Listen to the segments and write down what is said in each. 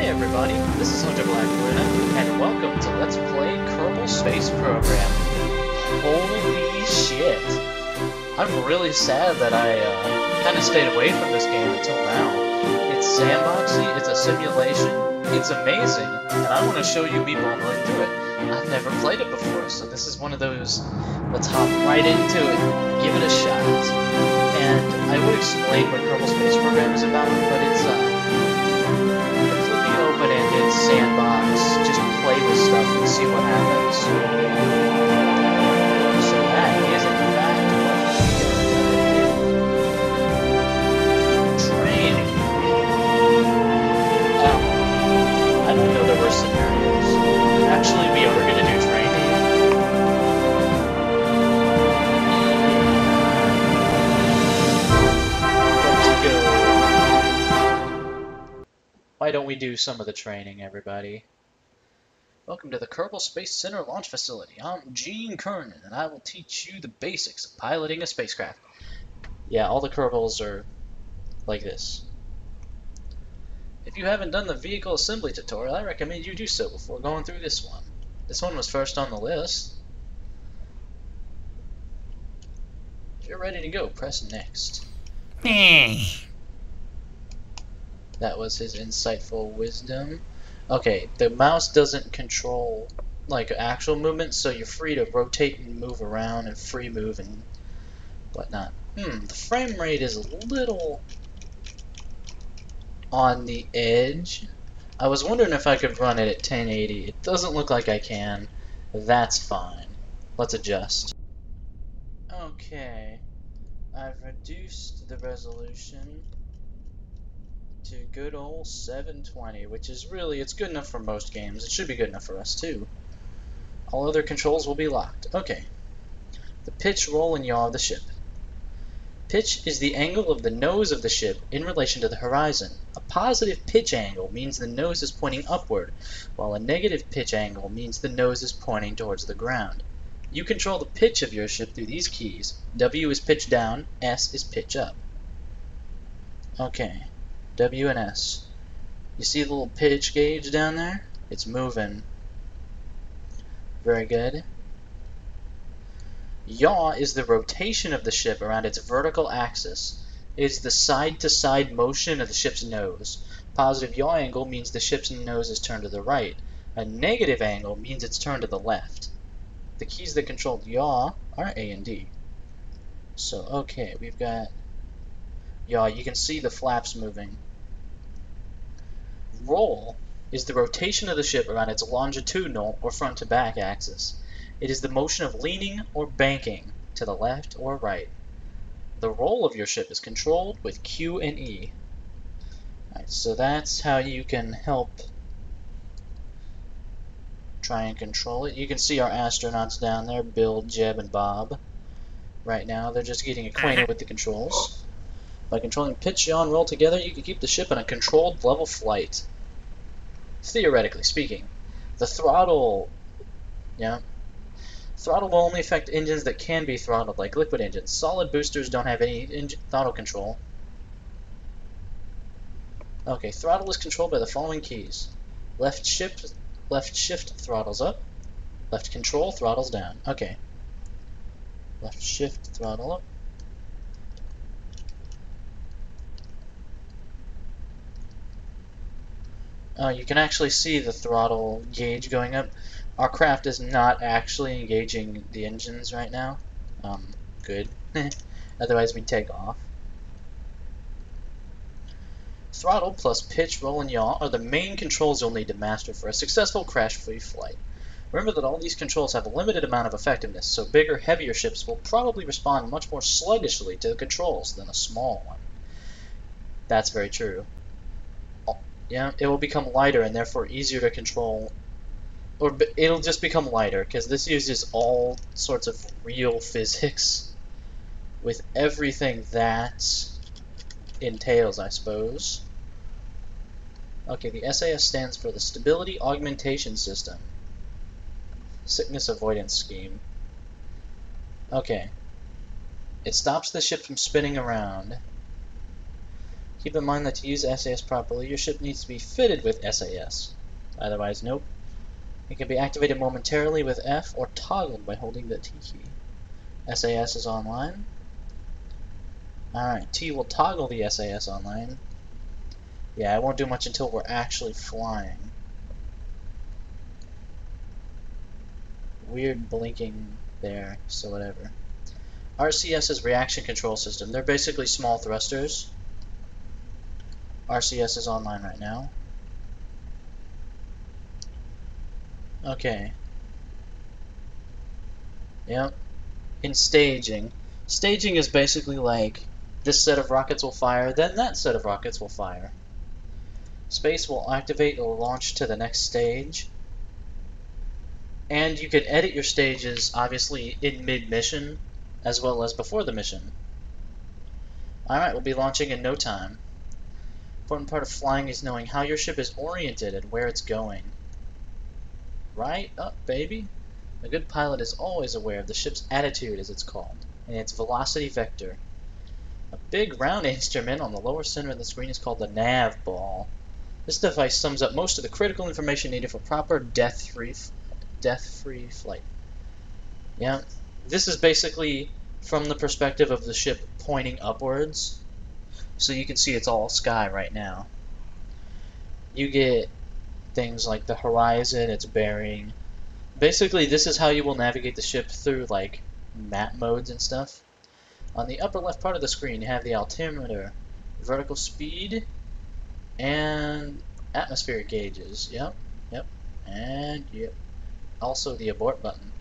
everybody, this is Hunter Blackwood, and welcome to Let's Play Kerbal Space Program. Holy shit. I'm really sad that I kind of stayed away from this game until now. It's sandboxy, it's a simulation, it's amazing, and I want to show you me bumbling through it. I've never played it before, so this is one of those, let's hop right into it, give it a shot. And I would explain what Kerbal Space Program is about, but it's completely open-ended sandbox, just play with stuff and see what happens. So that is in fact what training. I don't know there were scenarios. Actually, we are going to do training. Why don't we do some of the training, everybody? Welcome to the Kerbal Space Center Launch Facility. I'm Gene Kernan, and I will teach you the basics of piloting a spacecraft. Yeah, all the Kerbals are like this. If you haven't done the vehicle assembly tutorial, I recommend you do so before going through this one. This one was first on the list. If you're ready to go, press next. That was his insightful wisdom. Okay, the mouse doesn't control like actual movement, so you're free to rotate and move around and free move and whatnot. The frame rate is a little on the edge. I was wondering if I could run it at 1080. It doesn't look like I can. That's fine. Let's adjust. Okay, I've reduced the resolution to good old 720, which is really, it's good enough for most games. It should be good enough for us too. All other controls will be locked. Okay. The pitch, roll, and yaw of the ship. Pitch is the angle of the nose of the ship in relation to the horizon. A positive pitch angle means the nose is pointing upward, while a negative pitch angle means the nose is pointing towards the ground. You control the pitch of your ship through these keys. W is pitch down, S is pitch up. Okay. W and S. You see the little pitch gauge down there? It's moving. Very good. Yaw is the rotation of the ship around its vertical axis. It is the side-to-side motion of the ship's nose. Positive yaw angle means the ship's nose is turned to the right. A negative angle means it's turned to the left. The keys that control yaw are A and D. So, okay, we've got yaw. You can see the flaps moving. Roll is the rotation of the ship around its longitudinal or front-to-back axis. It is the motion of leaning or banking to the left or right. The roll of your ship is controlled with Q and E. Alright, so that's how you can help try and control it. You can see our astronauts down there, Bill, Jeb, and Bob. Right now, they're just getting acquainted with the controls. By controlling pitch, yaw, and roll together, you can keep the ship in a controlled level flight. Theoretically speaking. The throttle, throttle will only affect engines that can be throttled, like liquid engines. Solid boosters don't have any throttle control. Okay, throttle is controlled by the following keys. Left shift throttles up. Left control throttles down. Okay. Left shift throttle up. You can actually see the throttle gauge going up. Our craft is not actually engaging the engines right now. Good. Otherwise we'd take off. Throttle plus pitch, roll, and yaw are the main controls you'll need to master for a successful crash-free flight. Remember that all these controls have a limited amount of effectiveness, so bigger, heavier ships will probably respond much more sluggishly to the controls than a small one. That's very true. Yeah, it will become lighter and therefore easier to control. Or it'll just become lighter, because this uses all sorts of real physics with everything that entails, I suppose. Okay, the SAS stands for the Stability Augmentation System. Sickness Avoidance Scheme. Okay. It stops the ship from spinning around. Keep in mind that to use SAS properly, your ship needs to be fitted with SAS. Otherwise, nope. It can be activated momentarily with F or toggled by holding the T key. SAS is online. Alright, T will toggle the SAS online. Yeah, it won't do much until we're actually flying. Weird blinking there, so whatever. RCS is reaction control system. They're basically small thrusters. RCS is online right now. Okay. Yep. In staging. Staging is basically like this set of rockets will fire, then that set of rockets will fire. Space will activate or launch to the next stage. And you can edit your stages, obviously, in mid-mission, as well as before the mission. Alright, we'll be launching in no time. Important part of flying is knowing how your ship is oriented and where it's going. Right up, baby! A good pilot is always aware of the ship's attitude, as it's called, and its velocity vector. A big round instrument on the lower center of the screen is called the nav ball. This device sums up most of the critical information needed for proper death-free flight. Yeah, this is basically from the perspective of the ship pointing upwards, so you can see it's all sky right now. You get things like the horizon, its bearing. Basically, this is how you will navigate the ship through like map modes and stuff. On the upper left part of the screen, you have the altimeter, vertical speed, and atmospheric gauges. Yep, and yep. Also the abort button.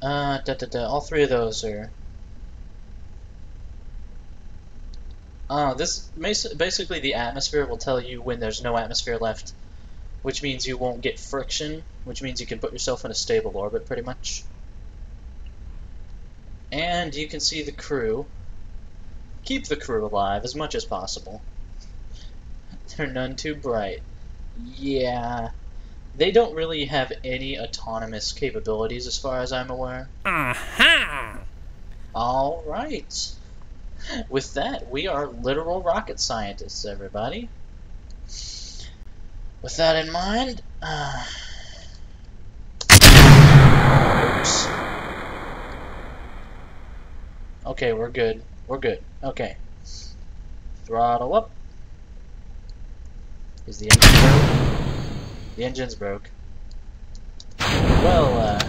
All three of those are. This basically the atmosphere will tell you when there's no atmosphere left, which means you won't get friction, which means you can put yourself in a stable orbit pretty much. And you can see the crew. Keep the crew alive as much as possible. They're none too bright. Yeah. They don't really have any autonomous capabilities as far as I'm aware. Alright. With that, we are literal rocket scientists, everybody. With that in mind, oops. Okay, we're good. We're good. Okay. Throttle up. Is the engine broke? The engine's broke. Well,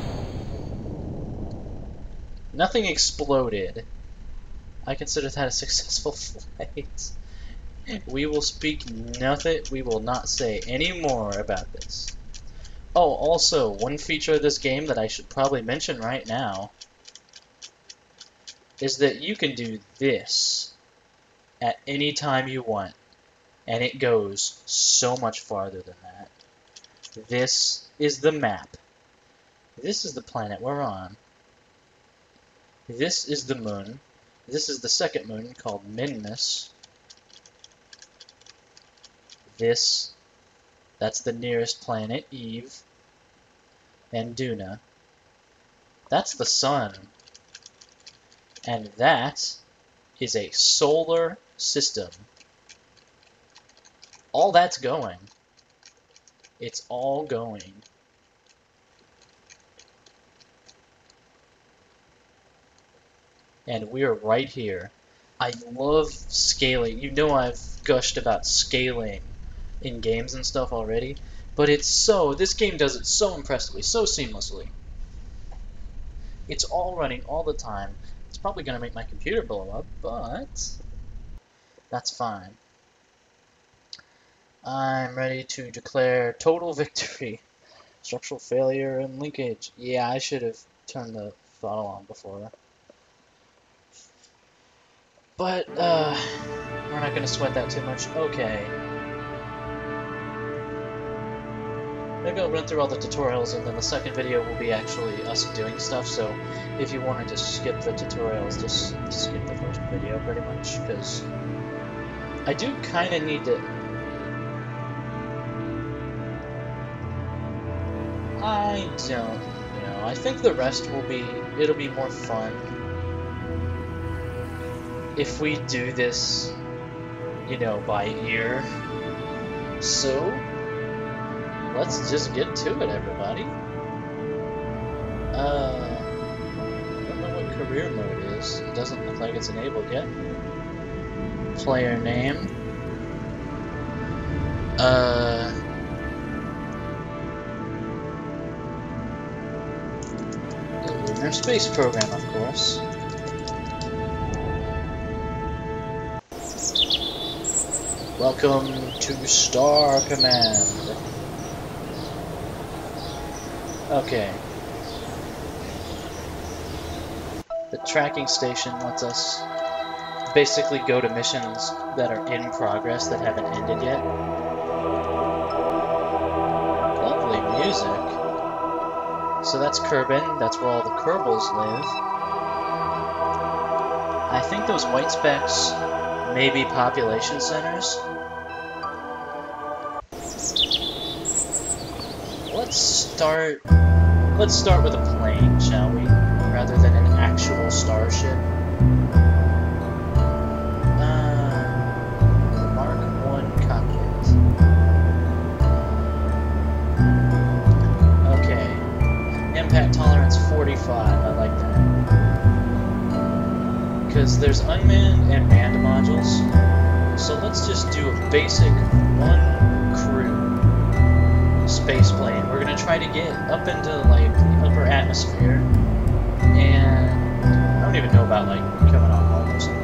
nothing exploded. I consider that a successful flight. We will speak nothing. We will not say any more about this. Oh, also, one feature of this game that I should probably mention right now is that you can do this at any time you want, and it goes so much farther than that. This is the map. This is the planet we're on. This is the moon. This is the second moon called Minmus. That's the nearest planet, Eve. And Duna. That's the sun. And that is a solar system. All that's going. It's all going. And we are right here. I love scaling. You know I've gushed about scaling in games and stuff already, but this game does it so impressively, so seamlessly. It's all running all the time. It's probably going to make my computer blow up, but that's fine. I'm ready to declare total victory. Structural failure and linkage. Yeah, I should have turned the throttle on before. But, we're not going to sweat that too much. Okay. Maybe I'll run through all the tutorials, and then the second video will be actually us doing stuff, so if you wanted to skip the tutorials, just skip the first video, pretty much, because I do kind of need to... I don't know. I think the rest it'll be more fun if we do this you know, by ear. So, let's just get to it, everybody. I don't know what career mode is. It doesn't look like it's enabled yet. Player name. The Lunar Space Program, of course. Welcome to Star Command. Okay. The tracking station lets us basically go to missions that are in progress that haven't ended yet. Lovely music. So that's Kerbal, that's where all the Kerbals live. I think those white specks may be population centers. Let's start with a plane, shall we? Rather than an actual starship. The Mark 1 cockpit. Okay. Impact tolerance 45, I like that. Because there's unmanned and manned modules. So let's just do a basic one crew space plane. We're gonna try to get up into like the upper atmosphere, and I don't even know about like coming on home or something.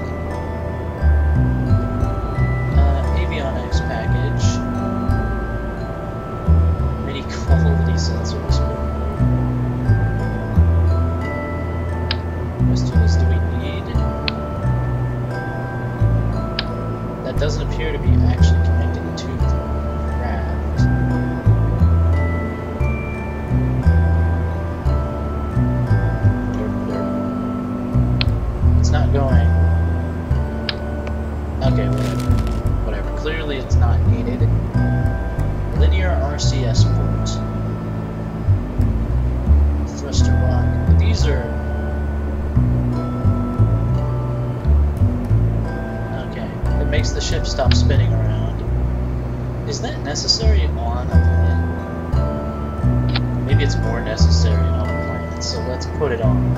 Avionics package, mini quality sensors. Question is, do we need? That doesn't appear to be actually connected to the craft. It's not going. Okay, whatever. Clearly it's not needed. Linear RCS port. Thruster rock. These are... Okay. It makes the ship stop spinning around. Is that necessary on a planet? Maybe it's more necessary on a planet, so let's put it on.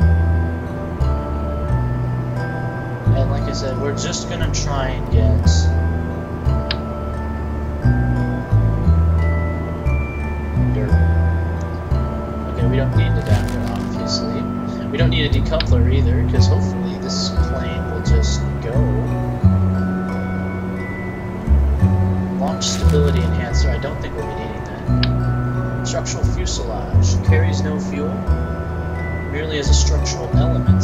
And like I said, we're just gonna try and get dirt. Okay, we don't need an adapter, obviously. We don't need a decoupler either, because hopefully this plane will just go. Launch stability enhancer, I don't think we'll be needing that. Structural fuselage, carries no fuel, merely as a structural element.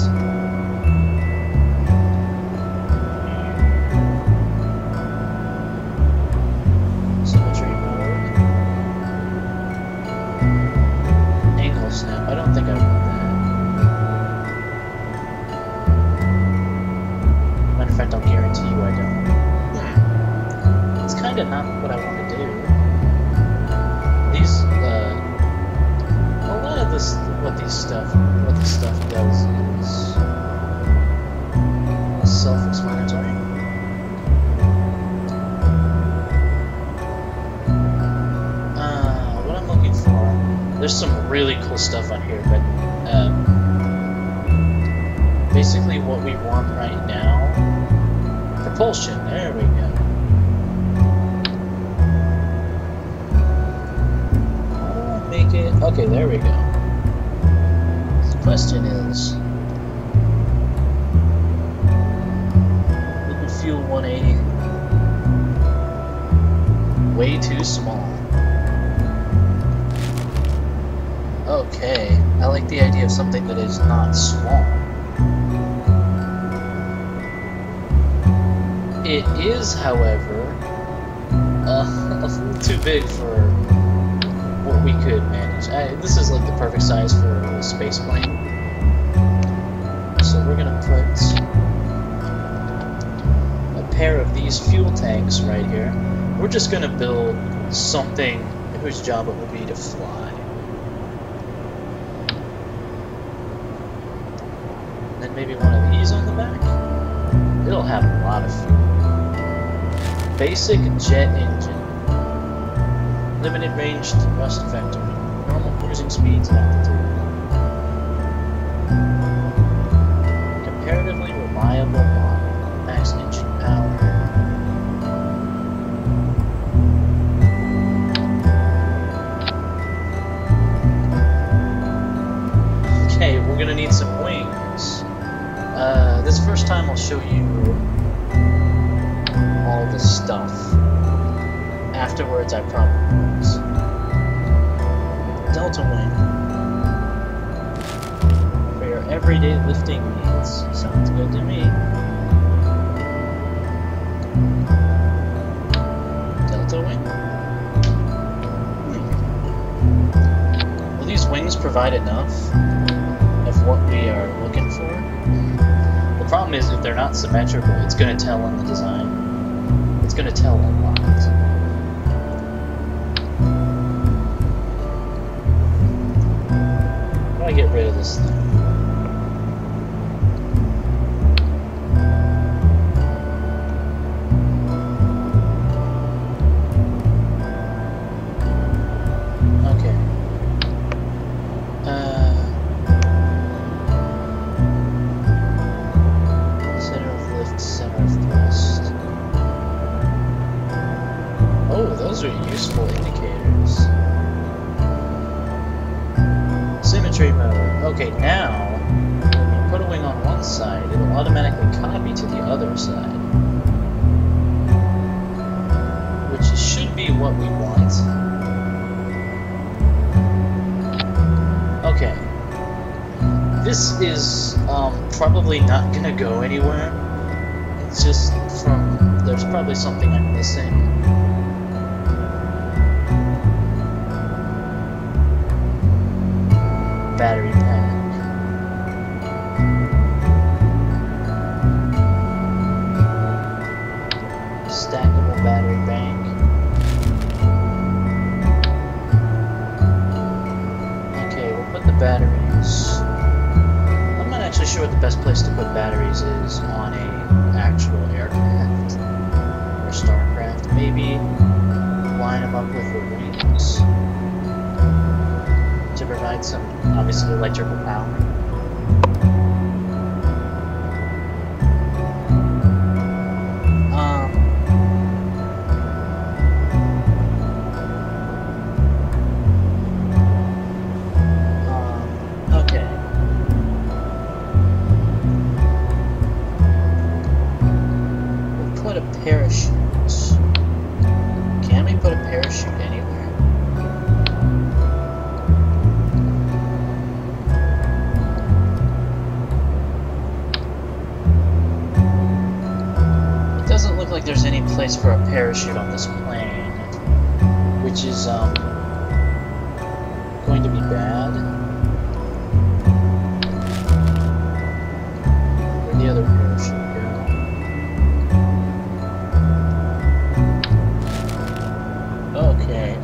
I don't think I want that. Matter of fact, I'll guarantee you I don't. It's kind of not what I want to do. These, a lot of this, what this stuff does is self-explanatory. What I'm looking for. There's some really cool stuff on here, but basically what we want right now, propulsion, there we go. How do I make it? Okay, there we go. The question is, liquid fuel 180, way too small. Okay, I like the idea of something that is not small. It is, however, a little too big for what we could manage. This is like the perfect size for a space plane. So we're gonna put a pair of these fuel tanks right here. We're just gonna build something whose job it will be to fly. Maybe one of these on the back. It'll have a lot of fuel. Basic jet engine. Limited range thrust vector. Normal cruising speeds and altitude. Comparatively reliable model. Max engine power. Okay, we're gonna need some wings. This first time I'll show you all the stuff. Afterwards I probably won't. Delta wing. For your everyday lifting needs. Sounds good to me. Delta wing? Will these wings provide enough of what we are looking for? The problem is if they're not symmetrical, it's going to tell in the design. It's going to tell a lot. How do I get rid of this thing? Those are useful indicators. Symmetry mode. Okay, now, when you put a wing on one side, it will automatically copy to the other side. Which should be what we want. Okay. This is probably not gonna go anywhere. It's just from... there's probably something I'm missing. Battery pack. Stackable battery bank. Okay, we'll put the batteries. I'm not actually sure what the best place to put batteries is on a actual aircraft or starcraft. Maybe line them up with the wings to provide some, obviously, electrical power. Okay. We'll put a parachute. Can we put a parachute anywhere? Like there's any place for a parachute on this plane, which is going to be bad. Where'd the other parachute go? Okay,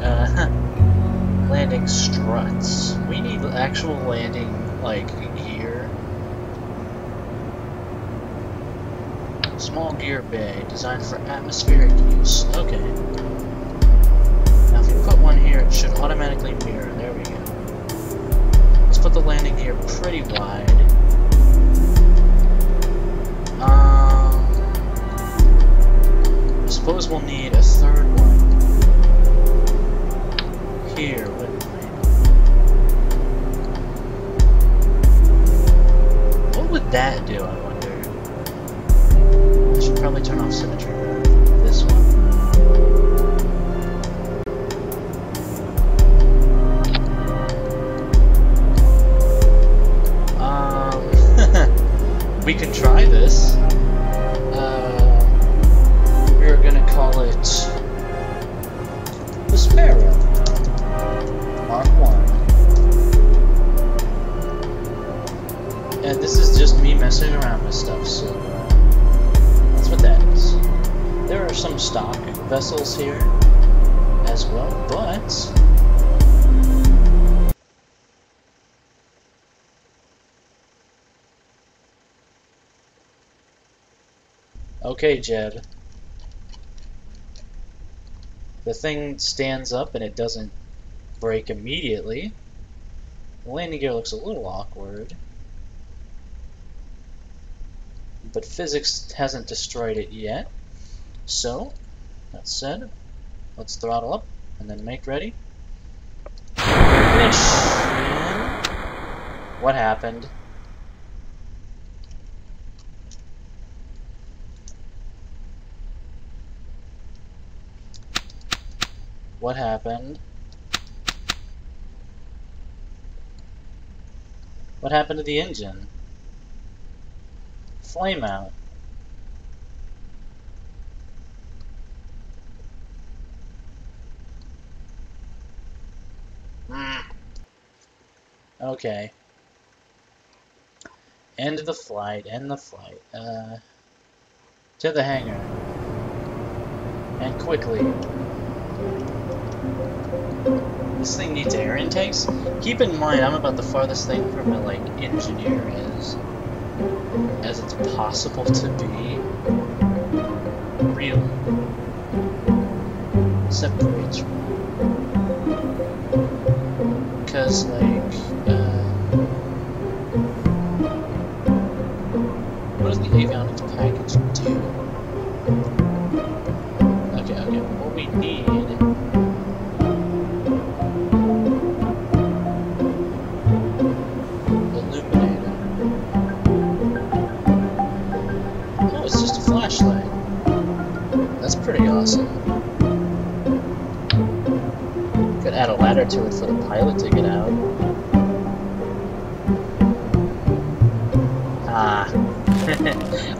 landing struts. We need actual landing, like, gear. Small gear bay, designed for atmospheric use. Okay. Now if we put one here, it should automatically mirror. There we go. Let's put the landing gear pretty wide. I suppose we'll need a third one here, wouldn't we? What would that do, I wonder? I should probably turn off symmetry mode. This one. We can try this. We're gonna call it the Sparrow Mark 1. And this is just me messing around with stuff, so that's what that is. There are some stock vessels here as well, but okay, Jeb. The thing stands up and it doesn't break immediately. The landing gear looks a little awkward. But physics hasn't destroyed it yet. So, that said, let's throttle up and then make ready. Ignition! What happened? What happened? What happened to the engine? Flame out. Okay. End the flight, end the flight. To the hangar. And quickly. This thing needs air intakes? Keep in mind, I'm about the farthest thing from a, like, engineer as it's possible to be. Really. Separates. Because, like, what does the avionics package do? Okay, what we need... Illuminator. Oh, it's just a flashlight. That's pretty awesome. Could add a ladder to it for the pilot to get out.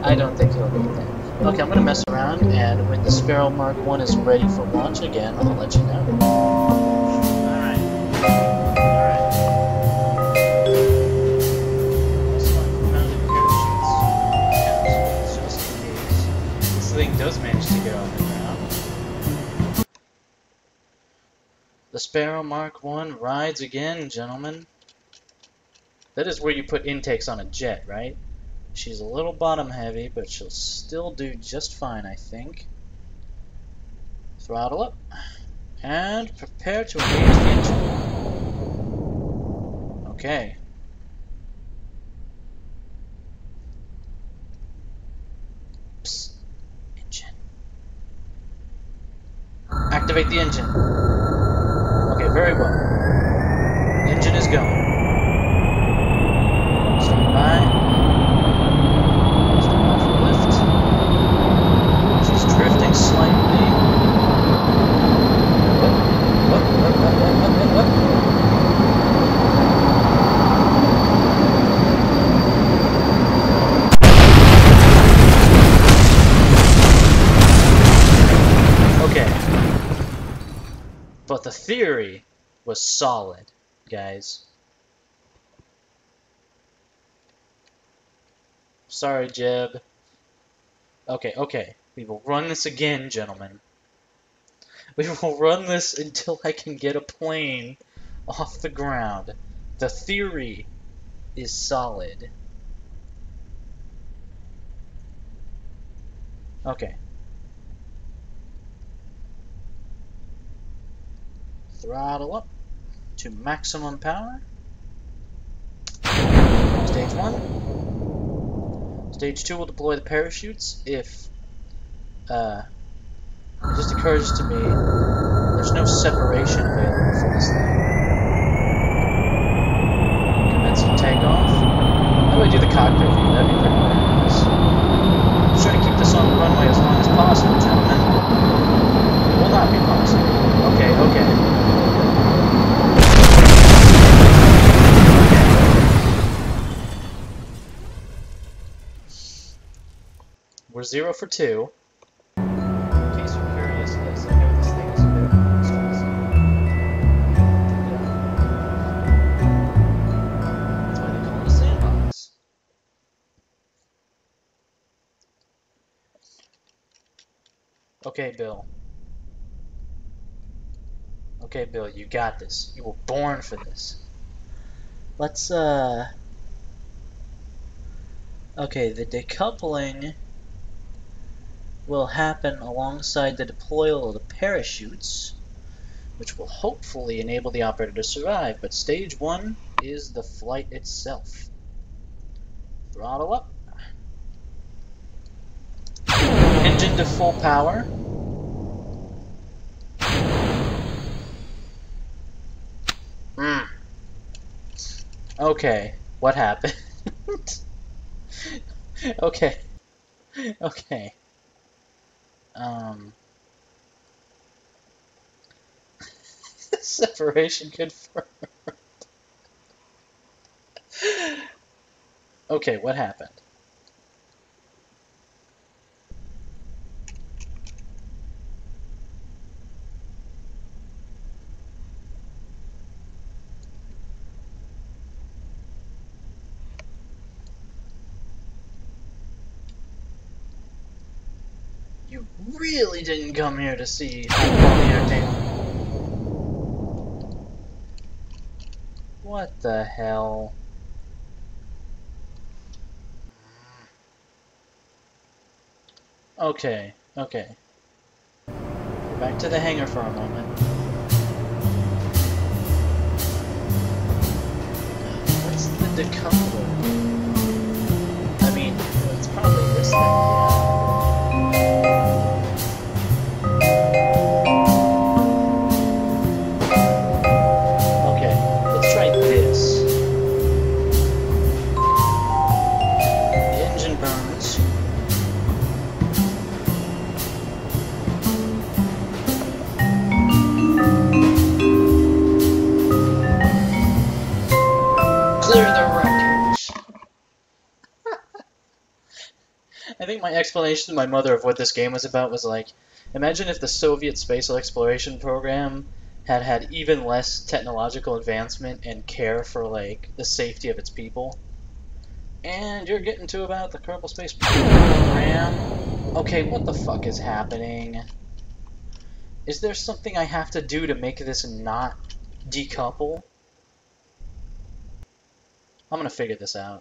I don't think he'll need that. Okay, I'm gonna mess around, and when the Sparrow Mark 1 is ready for launch again, I'll let you know. Alright. Just in case this thing does manage to get off the ground. The Sparrow Mark 1 rides again, gentlemen. That is where you put intakes on a jet, right? She's a little bottom heavy, but she'll still do just fine, I think. Throttle up. And prepare to engage the engine. Okay. Psst. Engine. Activate the engine. Okay, very well. The engine is going. Stand by. Slightly. What? Okay. But the theory was solid, guys. Sorry, Jeb. Okay. We will run this again, gentlemen. We will run this until I can get a plane off the ground. The theory is solid. Okay. Throttle up to maximum power. Stage 1. Stage 2 will deploy the parachutes if it just occurs to me there's no separation available for this thing. Commencing takeoff. How do I do the cockpit view? That'd be pretty nice. I'm trying to keep this on the runway as long as possible, gentlemen. It will not be possible. Okay. We're 0 for 2. Okay, Bill, you got this. You were born for this. Let's, okay, the decoupling will happen alongside the deployal of the parachutes, which will hopefully enable the operator to survive. But stage 1 is the flight itself. Throttle up. Engine to full power. Okay, what happened? Okay. Okay. Separation confirmed. Okay, what happened? You really didn't come here to see how well you're doing. What the hell? Okay, okay. Go back to the hangar for a moment. What's the decoupler? I mean, it's probably this thing, yeah. Okay, let's try this. The engine burns. Clear the wreckage. I think my explanation to my mother of what this game was about was like, imagine if the Soviet space exploration program had had even less technological advancement and care for like the safety of its people. And you're getting to about the Kerbal space program. Okay, what the fuck is happening? Is there something I have to do to make this not decouple? I'm gonna figure this out.